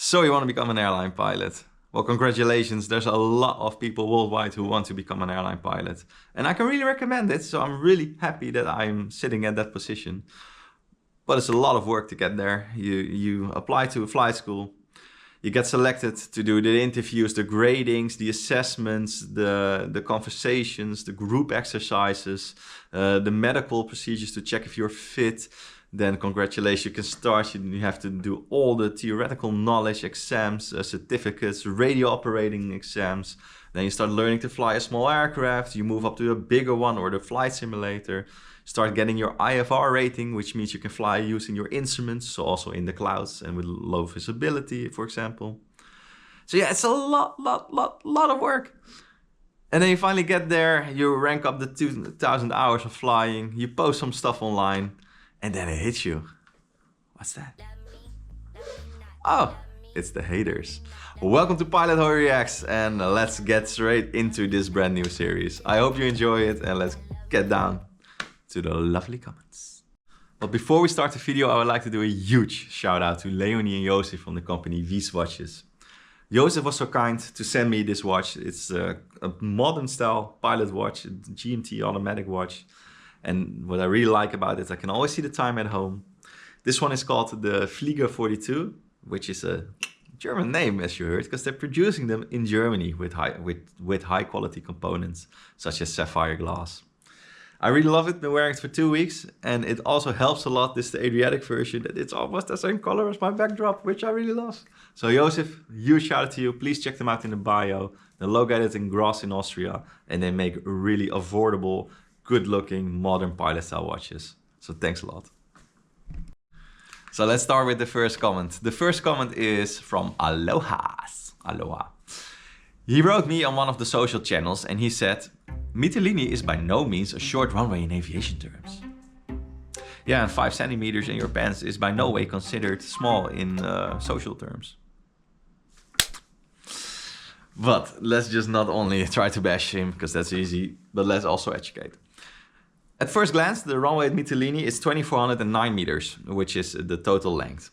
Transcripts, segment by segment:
So you want to become an airline pilot? Well, congratulations. There's a lot of people worldwide who want to become an airline pilot. And I can really recommend it. So I'm really happy that I'm sitting at that position. But it's a lot of work to get there. You apply to a flight school. You get selected to do the interviews, the gradings, the assessments, the conversations, the group exercises, the medical procedures to check if you're fit. Then congratulations, you can start. You have to do all the theoretical knowledge exams, certificates, radio operating exams. Then you start learning to fly a small aircraft. You move up to a bigger one or the flight simulator. Start getting your IFR rating, which means you can fly using your instruments, so also in the clouds and with low visibility, for example. So yeah, it's a lot of work. And then you finally get there, you rank up the 2,000 hours of flying, you post some stuff online, and then it hits you. What's that? Oh, it's the haters. Welcome to PilotHooij Reacts, and let's get straight into this brand new series. I hope you enjoy it, and let's get down to the lovely comments. But before we start the video, I would like to do a huge shout out to Leonie and Joseph from the company Wies Watches. Joseph was so kind to send me this watch. It's a modern style pilot watch, a GMT automatic watch. And what I really like about it, I can always see the time at home. This one is called the Flieger 42, which is a German name, as you heard, because they're producing them in Germany with high quality components, such as sapphire glass. I really love it, been wearing it for 2 weeks, and it also helps a lot. This is the Adriatic version, that it's almost the same color as my backdrop, which I really love. So Joseph, huge shout out to you. Please check them out in the bio. They're located in Graz in Austria, and they make really affordable, good looking, modern pilot style watches. So thanks a lot. So let's start with the first comment. The first comment is from Aloha's. Aloha. He wrote me on one of the social channels and he said, Mitilini is by no means a short runway in aviation terms. Yeah, and 5 centimeters in your pants is by no way considered small in social terms. But let's just not only try to bash him, because that's easy, but let's also educate. At first glance, the runway at Mitilini is 2,409 meters, which is the total length.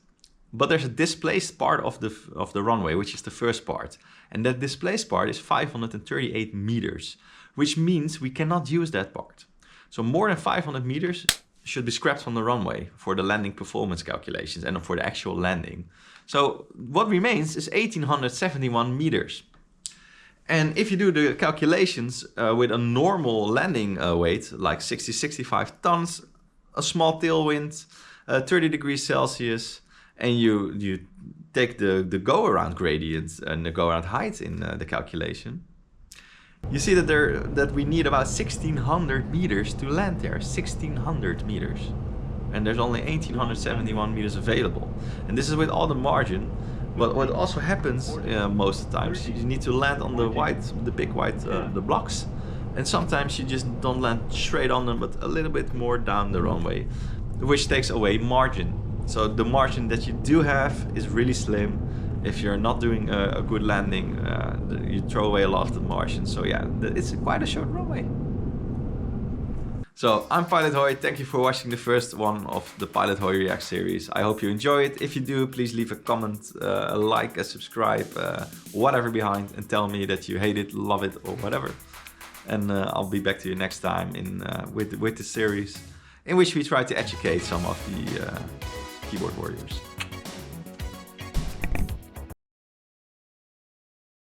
But there's a displaced part of the runway, which is the first part. And that displaced part is 538 meters, which means we cannot use that part. So more than 500 meters should be scrapped from the runway for the landing performance calculations and for the actual landing. So what remains is 1,871 meters. And if you do the calculations with a normal landing weight, like 60-65 tons, a small tailwind, 30 degrees Celsius, and you take the go-around gradient and the go-around height in the calculation, you see that we need about 1,600 meters to land there. 1,600 meters. And there's only 1,871 meters available. And this is with all the margin. But what also happens most of the times, you need to land on the big white the blocks. And sometimes you just don't land straight on them, but a little bit more down the runway, which takes away margin. So the margin that you do have is really slim. If you're not doing a good landing, you throw away a lot of the margin. So yeah, it's quite a short runway. So I'm PilotHooij. Thank you for watching the first one of the PilotHooij React series. I hope you enjoy it. If you do, please leave a comment, a like, a subscribe, whatever behind, and tell me that you hate it, love it, or whatever. And I'll be back to you next time with the series in which we try to educate some of the keyboard warriors.